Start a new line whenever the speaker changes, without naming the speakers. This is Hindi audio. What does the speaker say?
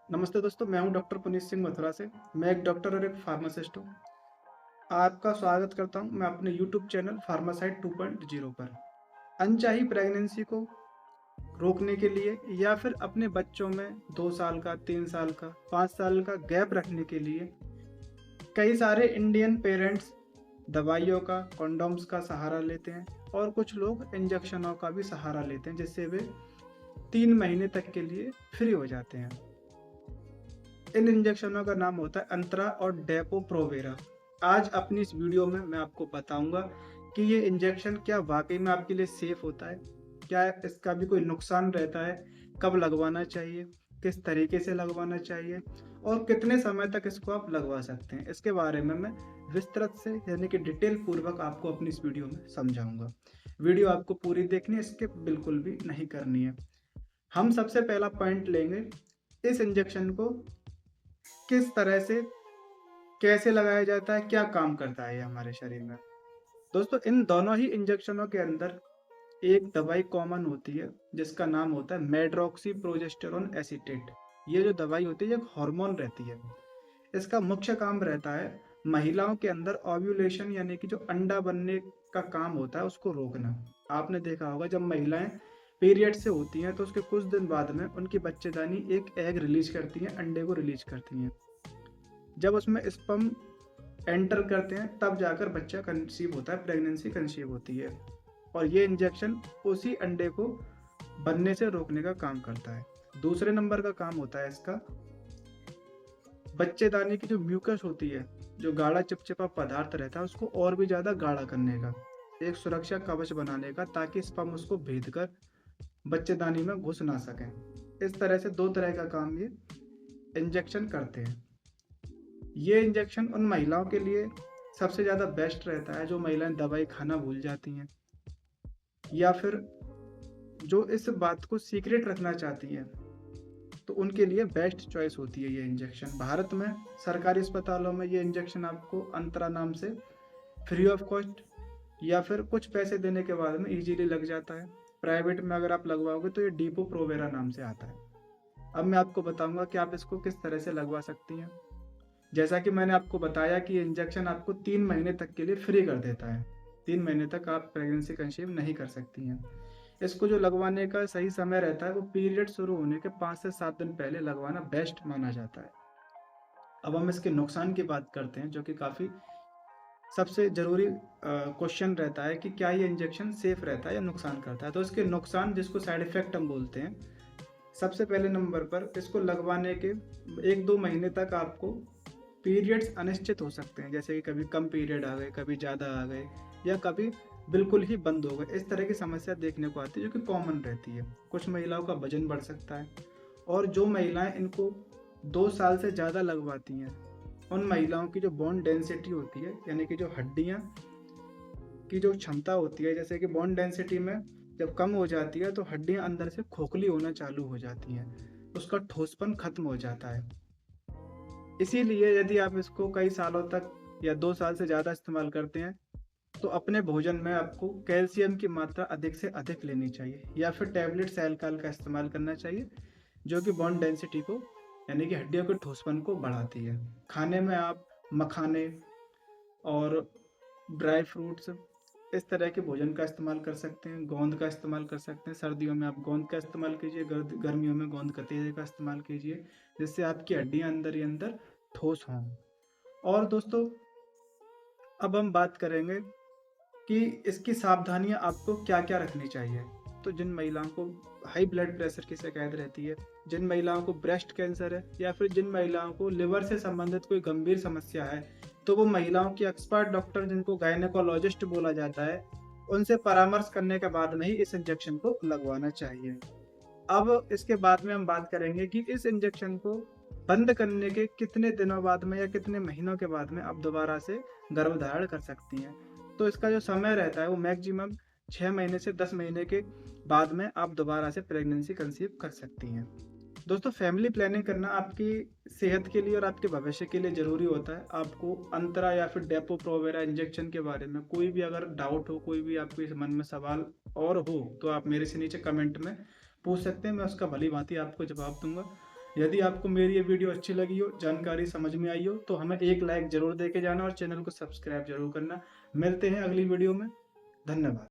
नमस्ते दोस्तों, मैं हूं डॉक्टर पुनीत सिंह मथुरा से। मैं एक डॉक्टर और एक फार्मासिस्ट हूं। आपका स्वागत करता हूं मैं अपने यूट्यूब चैनल फार्मासाइट 2.0 पर। अनचाही प्रेगनेंसी को रोकने के लिए या फिर अपने बच्चों में 2 साल का, 3 साल का, 5 साल का गैप रखने के लिए कई सारे इंडियन पेरेंट्स दवाइयों का, कॉन्डोम्स का सहारा लेते हैं और कुछ लोग इंजेक्शनों का भी सहारा लेते हैं, जिससे वे 3 महीने तक के लिए फ्री हो जाते हैं। इन इंजेक्शनों का नाम होता है अंतरा और डेपो प्रोवेरा। आज अपनी इस वीडियो में मैं आपको बताऊंगा कि ये इंजेक्शन क्या वाकई में आपके लिए सेफ होता है, क्या इसका भी कोई नुकसान रहता है, कब लगवाना चाहिए, किस तरीके से लगवाना चाहिए और कितने समय तक इसको आप लगवा सकते हैं। इसके बारे में मैं विस्तृत से यानी कि डिटेल पूर्वक आपको अपनी इस वीडियो में समझाऊंगा। वीडियो आपको पूरी देखनी है, स्किप बिल्कुल भी नहीं करनी है। हम सबसे पहला पॉइंट लेंगे इस इंजेक्शन को किस तरह से कैसे लगाया जाता है, क्या काम करता है ये हमारे शरीर में। दोस्तों, इन दोनों ही इंजेक्शनों के अंदर एक दवाई कॉमन होती है जिसका नाम होता है मेड्रोक्सी प्रोजेस्टेरोन एसीटेट। ये जो दवाई होती है ये एक हार्मोन रहती है। इसका मुख्य काम रहता है महिलाओं के अंदर ओव्यूलेशन यानी कि जो अंडा बनने का काम होता है उसको रोकना। आपने देखा होगा जब महिलाएं पीरियड से होती हैं तो उसके कुछ दिन बाद में उनकी बच्चेदानी एक एग रिलीज करती हैं, अंडे को रिलीज करती हैं। जब उसमें स्पर्म एंटर करते हैं तब जाकर बच्चा कंसीव होता है, प्रेगनेंसी कंसीव होती है। और ये इंजेक्शन उसी अंडे को बनने से रोकने का काम करता है। दूसरे नंबर का काम होता है इसका बच्चेदानी की जो म्यूकस होती है, जो गाढ़ा चिपचिपा पदार्थ रहता है उसको और भी ज्यादा गाढ़ा करने का, एक सुरक्षा कवच बनाने का, ताकि स्पर्म उसको भेद कर बच्चेदानी में घुस ना सके। इस तरह से दो तरह का काम ये इंजेक्शन करते हैं। ये इंजेक्शन उन महिलाओं के लिए सबसे ज़्यादा बेस्ट रहता है जो महिलाएं दवाई खाना भूल जाती हैं या फिर जो इस बात को सीक्रेट रखना चाहती हैं, तो उनके लिए बेस्ट चॉइस होती है ये इंजेक्शन। भारत में सरकारी अस्पतालों में ये इंजेक्शन आपको अंतरा नाम से फ्री ऑफ कॉस्ट या फिर कुछ पैसे देने के बाद में इजीली लग जाता है। प्राइवेट में अगर आप लगवाओगे तो ये डीपो प्रोवेरा नाम से आता है। अब मैं आपको बताऊंगा कि आप इसको किस तरह से लगवा सकती हैं। जैसा कि मैंने आपको बताया कि ये इंजेक्शन आपको 3 महीने तक के लिए फ्री कर देता है। 3 महीने तक आप प्रेगनेंसी कंसीव नहीं कर सकती हैं। इसको जो लगवाने का सही समय रहता है वो पीरियड शुरू होने के 5 से 7 दिन पहले लगवाना बेस्ट माना जाता है। अब हम इसके नुकसान की बात करते हैं, जो कि काफ़ी सबसे ज़रूरी क्वेश्चन रहता है कि क्या ये इंजेक्शन सेफ रहता है या नुकसान करता है। तो इसके नुकसान, जिसको साइड इफ़ेक्ट हम बोलते हैं, सबसे पहले नंबर पर इसको लगवाने के 1-2 महीने तक आपको पीरियड्स अनिश्चित हो सकते हैं, जैसे कि कभी कम पीरियड आ गए, कभी ज़्यादा आ गए या कभी बिल्कुल ही बंद हो गए। इस तरह की समस्या देखने को आती है जो कि कॉमन रहती है। कुछ महिलाओं का वजन बढ़ सकता है और जो महिलाएं इनको 2 साल से ज़्यादा लगवाती हैं उन महिलाओं की जो बोन डेंसिटी होती है यानी कि जो हड्डियाँ की जो क्षमता होती है, जैसे कि बोन डेंसिटी में जब कम हो जाती है तो हड्डियाँ अंदर से खोखली होना चालू हो जाती हैं, उसका ठोसपन खत्म हो जाता है। इसीलिए यदि आप इसको कई सालों तक या 2 साल से ज़्यादा इस्तेमाल करते हैं तो अपने भोजन में आपको कैल्शियम की मात्रा अधिक से अधिक लेनी चाहिए या फिर टैबलेट से अल्कोहल का इस्तेमाल करना चाहिए, जो कि बोन डेंसिटी को यानी कि हड्डियों के ठोसपन को बढ़ाती है। खाने में आप मखाने और ड्राई फ्रूट्स, इस तरह के भोजन का इस्तेमाल कर सकते हैं। गोंद का इस्तेमाल कर सकते हैं, सर्दियों में आप गोंद का इस्तेमाल कीजिए, गर्मियों में गोंद कतीरे का इस्तेमाल कीजिए, जिससे आपकी हड्डियां अंदर ही अंदर ठोस हों। और दोस्तों, अब हम बात करेंगे कि इसकी सावधानियां आपको क्या क्या रखनी चाहिए। तो जिन महिलाओं को हाई ब्लड प्रेशर की शिकायत रहती है, जिन महिलाओं को ब्रेस्ट कैंसर है या फिर जिन महिलाओं को लिवर से संबंधित कोई गंभीर समस्या है, तो वो महिलाओं की एक्सपर्ट डॉक्टर, जिनको गायनेकोलॉजिस्ट बोला जाता है, उनसे परामर्श करने के बाद में ही इस इंजेक्शन को लगवाना चाहिए। अब इसके बाद में हम बात करेंगे कि इस इंजेक्शन को बंद करने के कितने दिनों बाद में या कितने महीनों के बाद में आप दोबारा से गर्भधारण कर सकती हैं। तो इसका जो समय रहता है वो मैक्सिमम 6 महीने से 10 महीने के बाद में आप दोबारा से प्रेगनेंसी कंसीव कर सकती हैं। दोस्तों, फैमिली प्लानिंग करना आपकी सेहत के लिए और आपके भविष्य के लिए ज़रूरी होता है। आपको अंतरा या फिर डेपो प्रोवेरा इंजेक्शन के बारे में कोई भी अगर डाउट हो, कोई भी आपके इस मन में सवाल और हो, तो आप मेरे से नीचे कमेंट में पूछ सकते हैं, मैं उसका भली भांति आपको जवाब दूंगा। यदि आपको मेरी ये वीडियो अच्छी लगी हो, जानकारी समझ में आई हो, तो हमें एक लाइक ज़रूर दे के जाना और चैनल को सब्सक्राइब ज़रूर करना। मिलते हैं अगली वीडियो में। धन्यवाद।